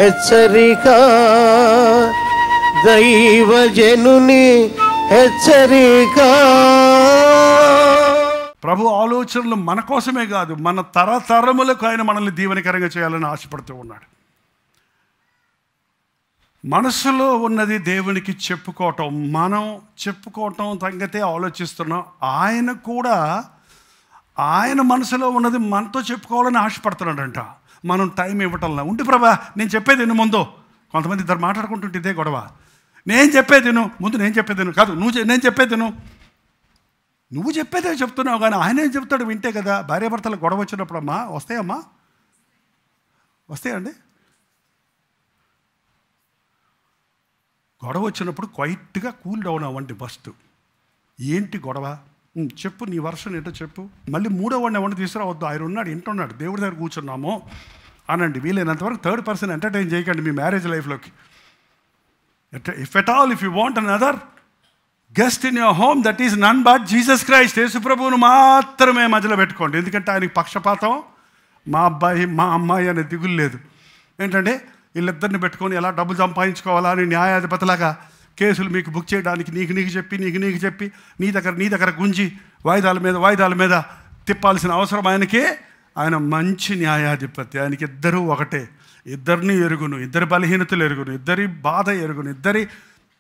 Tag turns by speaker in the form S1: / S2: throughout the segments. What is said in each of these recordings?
S1: హెచ్చరిక, దైవజనుని హెచ్చరిక.
S2: ప్రభు ఆలోచనలు మన కోసమే కాదు, మన తరతరములకు ఆయన మనల్ని దీవెనకరంగా చేయాలని ఆశపడుతూ ఉన్నాడు. మనసులో ఉన్నది దేవునికి చెప్పుకోవటం, మనం చెప్పుకోవటం సంగతే ఆలోచిస్తున్నాం. ఆయన కూడా ఆయన మనసులో ఉన్నది మనతో చెప్పుకోవాలని ఆశపడుతున్నాడంట. మనం టైం ఇవ్వటంలా. ఉండి ప్రభా నేను చెప్పేది విను ముందు. కొంతమంది ఇద్దరు మాట్లాడుకుంటుంటే ఇదే గొడవ. నేను చెప్పేది విను ముందు, నేను చెప్పేది విను కాదు, నేను చెప్పేది విను. నువ్వు చెప్పేదే చెప్తున్నావు కానీ ఆయన ఏం చెప్తాడు వింటే కదా. భార్యాభర్తలు గొడవ వచ్చినప్పుడు అమ్మా వస్తాయమ్మా, వస్తాయండి. గొడవ వచ్చినప్పుడు క్వైట్గా కూల్ డౌన్ అవ్వండి ఫస్ట్. ఏంటి గొడవ చెప్పు, నీ వర్షన్ ఏంటో చెప్పు. మళ్ళీ మూడో వాడిని ఎవరిని తీసుకురావద్దు, ఆయన ఉన్నాడు ఇంటున్నాడు దేవుడి దగ్గర కూర్చున్నాము అనండి. వీలైనంతవరకు థర్డ్ పర్సన్ ఎంటర్టైన్ చేయకండి మీ మ్యారేజ్ లైఫ్లోకి. If at all if you want another guest in your home that is none but Jesus Christ, Yesu ప్రభువును మాత్రమే మధ్యలో పెట్టుకోండి. ఎందుకంటే ఆయనకి పక్షపాతం మా అబ్బాయి మా అమ్మాయి అనే దిగులు లేదు. ఏంటంటే వీళ్ళిద్దరిని పెట్టుకొని ఎలా డబ్బులు సంపాదించుకోవాలా అని న్యాయాధిపతిలాగా కేసులు మీకు బుక్ చేయడానికి నీకు చెప్పి నీ దగ్గర గుంజి వాయిదాల మీద తిప్పాల్సిన అవసరం ఆయనకే. ఆయన మంచి న్యాయాధిపతి. ఆయనకి ఇద్దరూ ఒకటే. ఇద్దరిని ఎరుగును, ఇద్దరి బలహీనతలు ఎరుగును, ఇద్దరి బాధ ఎరుగును, ఇద్దరి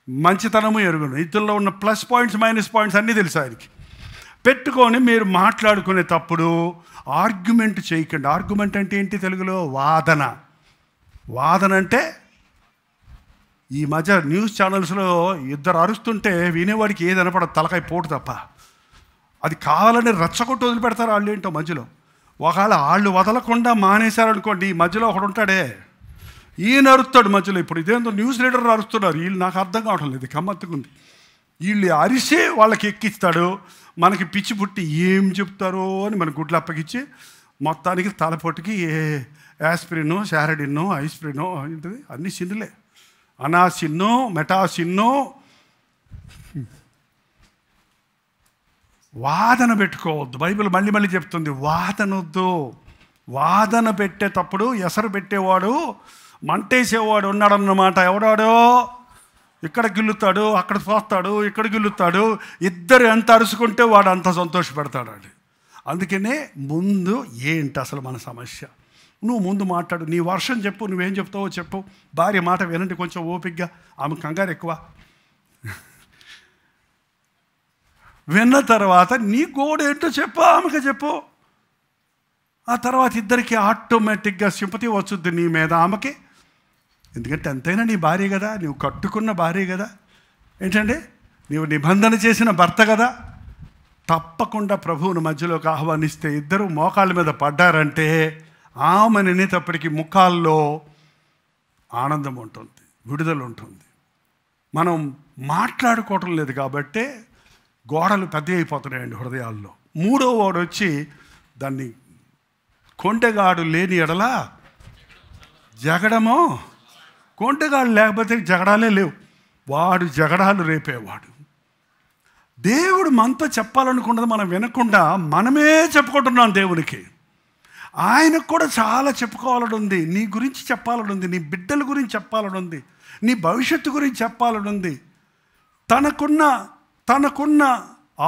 S2: మంచితనము ఎరుగును, ఇద్దరిలో ఉన్న ప్లస్ పాయింట్స్ మైనస్ పాయింట్స్ అన్నీ తెలుసు ఆయనకి. పెట్టుకొని మీరు మాట్లాడుకునేటప్పుడు ఆర్గ్యుమెంట్ చేయకండి. ఆర్గ్యుమెంట్ అంటే ఏంటి తెలుగులో? వాదన అంటే ఈ మధ్య న్యూస్ ఛానల్స్లో ఇద్దరు అరుస్తుంటే వినేవాడికి ఏది అనపడదు, తలకాయ పోటు తప్ప. అది కావాలని రచ్చగొట్టు వదిలిపెడతారు వాళ్ళు ఏంటో మధ్యలో. ఒకవేళ వాళ్ళు వదలకుండా మానేశారనుకోండి, ఈ మధ్యలో ఒకడు ఉంటాడే ఈయన అరుస్తాడు మధ్యలో. ఇప్పుడు ఇదేంతో న్యూస్ లీడర్ అరుస్తున్నారు వీళ్ళు, నాకు అర్థం కావటం లేదు, గమ్మత్తుకుంది. వీళ్ళు అరిసే వాళ్ళకి ఎక్కిస్తాడు, మనకి పిచ్చి పుట్టి ఏం చెప్తారో అని మన గుడ్లు అప్పగించి మొత్తానికి తలపోటుకి యాస్పిరిన్, శారడిన్, ఐస్ప్రిన్ ఏంటిది అన్నీ సిన్నులే, అనాసిన్నో మెటాసిన్నో. వాదన పెట్టుకోవద్దు. బైబిల్ మళ్ళీ చెప్తుంది వాదనొద్దు. వాదన పెట్టేటప్పుడు ఎసరు పెట్టేవాడు మంటేసేవాడు ఉన్నాడన్నమాట. ఎవడాడో ఇక్కడ గిల్లుతాడు, అక్కడ పోస్తాడు, ఇక్కడ గిల్లుతాడు. ఇద్దరు ఎంత అరుచుకుంటే వాడు అంత సంతోషపెడతాడు అది. అందుకనే ముందు ఏంటి అసలు మన సమస్య, నువ్వు ముందు మాట్లాడు, నీ వర్షం చెప్పు, నువ్వేం చెప్తావో చెప్పు. భార్య మాట వినండి కొంచెం ఓపికగా, ఆమె కంగారు ఎక్కువ. విన్న తర్వాత నీ గోడ ఏంటో చెప్పు, ఆమెకు చెప్పు. ఆ తర్వాత ఇద్దరికి ఆటోమేటిక్గా సింపతి వచ్చుద్ది నీ మీద, ఆమెకి. ఎందుకంటే ఎంతైనా నీ భార్య కదా, నువ్వు కట్టుకున్న భార్య కదా, ఏంటంటే నీవు నిబంధన చేసిన భర్త కదా. తప్పకుండా ప్రభువును మధ్యలోకి ఆహ్వానిస్తే ఇద్దరు మోకాళ్ళ మీద పడ్డారంటే ఆమె నినేటప్పటికీ ముఖాల్లో ఆనందం ఉంటుంది, విడుదల ఉంటుంది. మనం మాట్లాడుకోవటం లేదు కాబట్టి గోడలు పెద్ద అయిపోతున్నాయండి హృదయాల్లో. మూడో వాడు వచ్చి దాన్ని కొండెగాడు లేని ఎడల జగడమో, కొండెగాడు లేకపోతే జగడాలే లేవు, వాడు జగడాలు రేపేవాడు. దేవుడు మనతో చెప్పాలనుకున్నది మనం వినకుండా మనమే చెప్పుకుంటున్నాం దేవునికి. ఆయనకు కూడా చాలా చెప్పుకోవాలని ఉంది, నీ గురించి చెప్పాలని ఉంది, నీ బిడ్డల గురించి చెప్పాలని ఉంది, నీ భవిష్యత్తు గురించి చెప్పాలని ఉంది. తనకున్న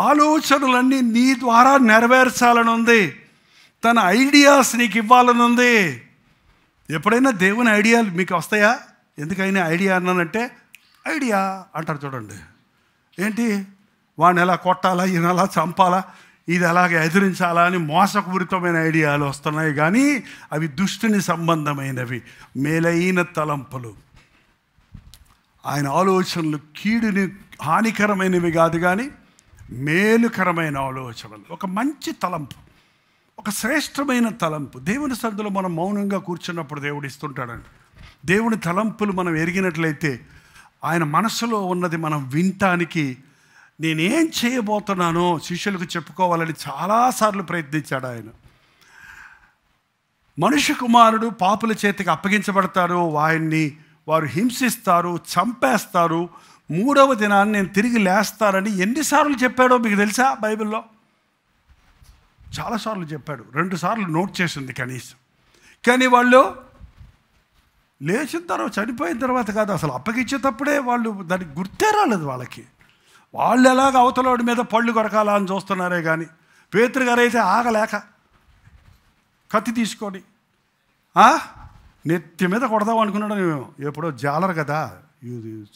S2: ఆలోచనలన్నీ నీ ద్వారా నెరవేర్చాలని ఉంది. తన ఐడియాస్ నీకు ఇవ్వాలని ఉంది. ఎప్పుడైనా దేవుని ఐడియాలు మీకు వస్తాయా? ఎందుకైనా ఐడియా అన్నానంటే ఐడియా అంటారు చూడండి. ఏంటి, వాడిని ఎలా కొట్టాలా, ఈయన ఎలా చంపాలా, ఇది ఎలాగ ఎదిరించాలా అని మోసపూరితమైన ఐడియాలు వస్తున్నాయి. కానీ అవి దుష్టుని సంబంధమైనవి, మేలైన తలంపులు. ఆయన ఆలోచనలు కీడుని హానికరమైనవి కాదు కానీ మేలుకరమైన ఆలోచనలు. ఒక మంచి తలంపు, ఒక శ్రేష్టమైన తలంపు. దేవుని సన్నిధిలో మనం మౌనంగా కూర్చున్నప్పుడు దేవుడు ఇస్తుంటాడండి. దేవుని తలంపులు మనం ఎరిగినట్లయితే ఆయన మనసులో ఉన్నది మనం వినటానికి నేనేం చేయబోతున్నానో శిష్యులకు చెప్పుకోవాలని చాలాసార్లు ప్రయత్నించాడు ఆయన. మనుష్య కుమారుడు పాపుల చేతికి అప్పగించబడతారు, వారు హింసిస్తారు, చంపేస్తారు, మూడవ దినాన్ని నేను తిరిగి లేస్తానని ఎన్నిసార్లు చెప్పాడో మీకు తెలుసా? బైబిల్లో చాలాసార్లు చెప్పాడు, 2 సార్లు నోట్ చేసింది కనీసం. కానీ వాళ్ళు లేచిన తర్వాత చనిపోయిన తర్వాత కాదు, అసలు అప్పగించేటప్పుడే వాళ్ళు దానికి గుర్తే రాలేదు వాళ్ళకి. వాళ్ళు ఎలాగ అవతలోడి మీద పళ్ళు కొరకాలా అని చూస్తున్నారే కానీ పేతురు గారు అయితే ఆగలేక కత్తి తీసుకొని నెత్తి మీద కొడదాం అనుకున్నాడు. మేము ఎప్పుడో జాలరు కదా,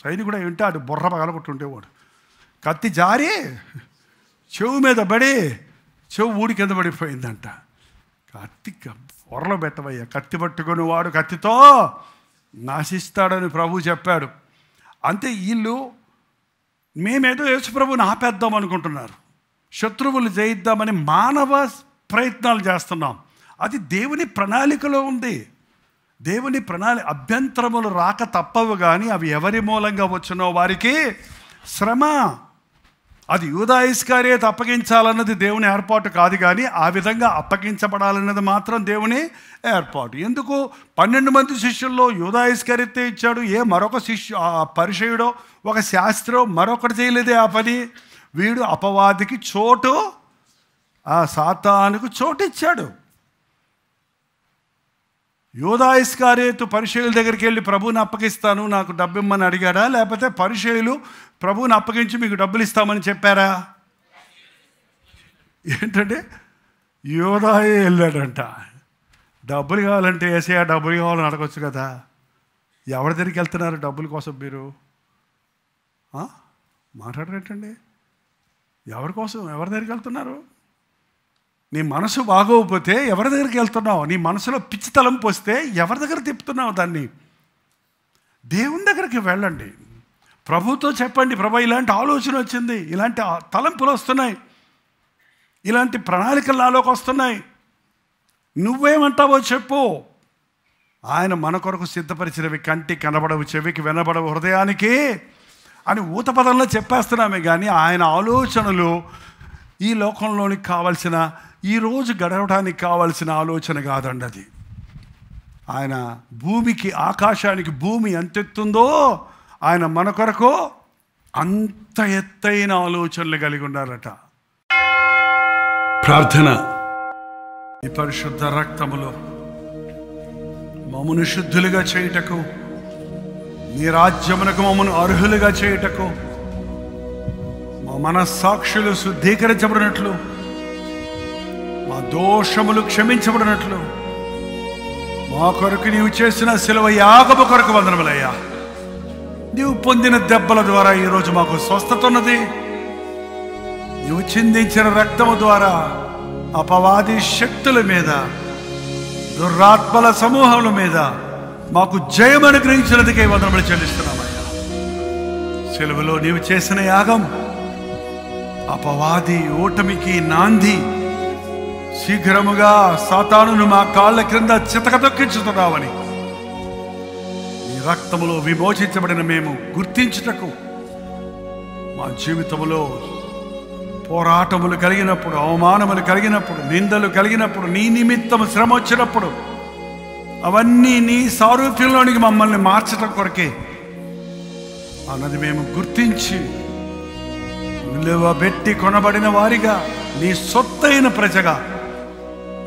S2: సైనికుడు వింటే అటు బుర్ర పగలగొట్టుండేవాడు. కత్తి జారి చెవు మీద పడి చెవు ఊడి కింద పడిపోయిందంట. కత్తి పొరలో పెట్టవయ్యా, కత్తి పట్టుకొని వాడు కత్తితో నాశిస్తాడని ప్రభు చెప్పాడు. అంతే వీళ్ళు మేమేదో యేసుప్రభుని ఆపేద్దాం అనుకుంటున్నారు, శత్రువులు జయిద్దామని మానవ ప్రయత్నాలు చేస్తున్నాం. అది దేవుని ప్రణాళికలో ఉంది. దేవుని అభ్యంతరములు రాక తప్పవు, కానీ అవి ఎవరి మూలంగా వచ్చినో వారికి శ్రమ. అది యూదా ఇస్కరియోతు అప్పగించాలన్నది దేవుని ఏర్పాటు కాదు, కానీ ఆ విధంగా అప్పగించబడాలన్నది మాత్రం దేవుని ఏర్పాటు. ఎందుకు 12 మంది శిష్యుల్లో యూదా ఇస్కరియోతే ఇచ్చాడు? మరొక పరిచయుడో ఒక శాస్త్రో మరొకటి చేయలేదే ఆ పని. వీడు అపవాదికి చోటు, ఆ సాతానుకు చోటు ఇచ్చాడు. యూదా ఇస్కరియోతు పరిచయుల దగ్గరికి వెళ్ళి ప్రభువుని అప్పగిస్తాను నాకు డబ్బు ఇమ్మని అడిగాడా, లేకపోతే పరిచయులు ప్రభువుని అప్పగించి మీకు డబ్బులు ఇస్తామని చెప్పారా? ఏంటంటే యూదాయే వెళ్ళాడంట. డబ్బులు కావాలంటే యేసయ్య డబ్బులు కావాలని అడగొచ్చు కదా. ఎవరి దగ్గరికి వెళ్తున్నారు డబ్బుల కోసం మీరు? మాట్లాడరేంటండి? ఎవరి కోసం, ఎవరి దగ్గరికి వెళ్తున్నారు? నీ మనసు బాగోకపోతే ఎవరి దగ్గరికి వెళ్తున్నావు? నీ మనసులో పిచ్చి తలంపు వస్తే ఎవరి దగ్గర తిప్పుతున్నావు దాన్ని? దేవుని దగ్గరికి వెళ్ళండి, ప్రభుతో చెప్పండి, ప్రభు ఇలాంటి ఆలోచన వచ్చింది, ఇలాంటి తలంపులు వస్తున్నాయి, ఇలాంటి ప్రణాళికలు నాలోకి వస్తున్నాయి, నువ్వేమంటావో చెప్పు. ఆయన మన కొరకు సిద్ధపరిచినవి కంటికి కనబడవు, చెవికి వినబడవు, హృదయానికి అని ఊత పదంలో చెప్పేస్తున్నామే, కానీ ఆయన ఆలోచనలు ఈ లోకంలోనికి కావాల్సిన, ఈరోజు గడవడానికి కావాల్సిన ఆలోచన కాదండి అది. ఆయన భూమికి, ఆకాశానికి భూమి ఎంత ఎత్తుందో ఆయన మన కొరకు అంత ఎత్తైన ఆలోచనలు కలిగి ఉన్నారట. ప్రార్థన. ఈ పరిశుద్ధ రక్తములో మమ్మను శుద్ధులుగా చేయుటకు, నీ రాజ్యమునకు మమ్మను అర్హులుగా చేయుటకు, మా మనస్సాక్షులు శుద్ధీకరించబడినట్లు, మా దోషములు క్షమించబడినట్లు, మా కొరకు నీవు చేసిన శిలువ యాగము కొరకు వందనములయ్యా. నీవు పొందిన దెబ్బల ద్వారా ఈరోజు మాకు స్వస్థత ఉన్నది. నీవు చిందించిన రక్తము ద్వారా అపవాది శక్తుల మీద, దురాత్మల సమూహముల మీద మాకు జయం అనుగ్రహించినందుకే వందనములు చెల్లిస్తున్నామయ్యా. శిలువలో నీవు చేసిన యాగం అపవాది ఓటమికి నాంది. శీఘ్రముగా సాతానును మా కాళ్ళ క్రింద చితకదొక్కించుతున్నావని నీ రక్తములో విమోచించబడిన మేము గుర్తించుటకు, మా జీవితంలో పోరాటములు కలిగినప్పుడు, అవమానములు కలిగినప్పుడు, నిందలు కలిగినప్పుడు, నీ నిమిత్తం శ్రమ వచ్చినప్పుడు అవన్నీ నీ సారూప్యంలోనికి మమ్మల్ని మార్చటం కొరకే అన్నది మేము గుర్తించి విలువబెట్టి కొనబడిన వారిగా, నీ సొత్తైన ప్రజగా,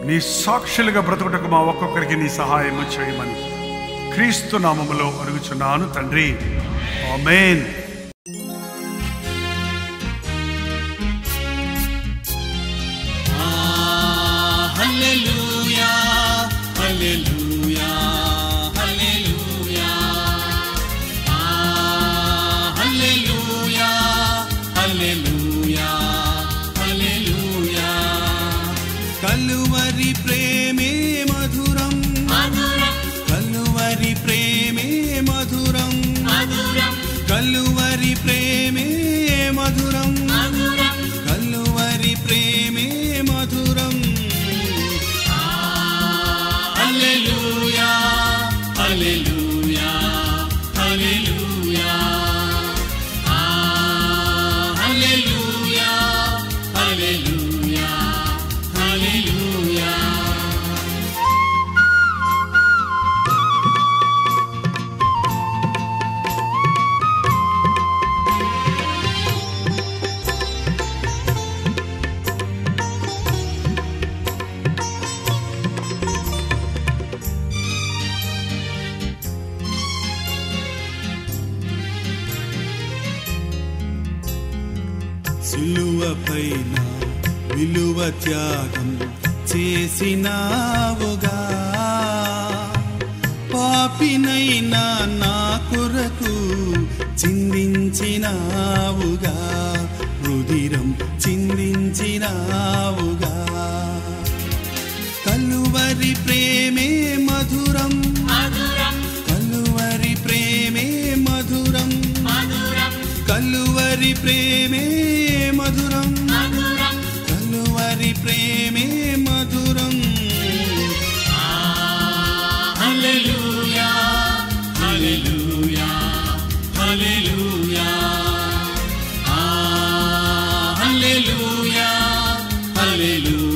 S2: నీ సాక్షులుగా బ్రతుకుటకు మా ఒక్కొక్కరికి నీ సహాయం చేయమని క్రీస్తు నామములో అడుగుచున్నాను తండ్రి, ఆమేన్.
S3: హల్లెలూయా హల్లెలూయా హల్లెలూయా హల్లెలూయా హల్లెలూయా హల్లెలూయా. కలువరి ప్రేమే మధురం మధురం, కలువరి ప్రేమే మధురం మధురం, కలువరి ప్రేమే మధురం మధురం, కలువరి ప్రేమే మధురం. హల్లెలూయా హల్లెలూయా హల్లెలూయా హల్లెలూయా. సిలువపైన విలువ త్యాగం చేసినావుగా, పాపినైనా నా కొరకు చిందించినావుగా, రుధిరం చిందించినావుగా. కలువరి ప్రేమే మధురం, కలువరి ప్రేమే మధురం, కలువరి ప్రేమే మధురం, కలువరి ప్రేమే మధురం. హల్లెలూయా హల్లెలూయా హల్లెలూయా, హల్లెలూయా హల్లెలూయా.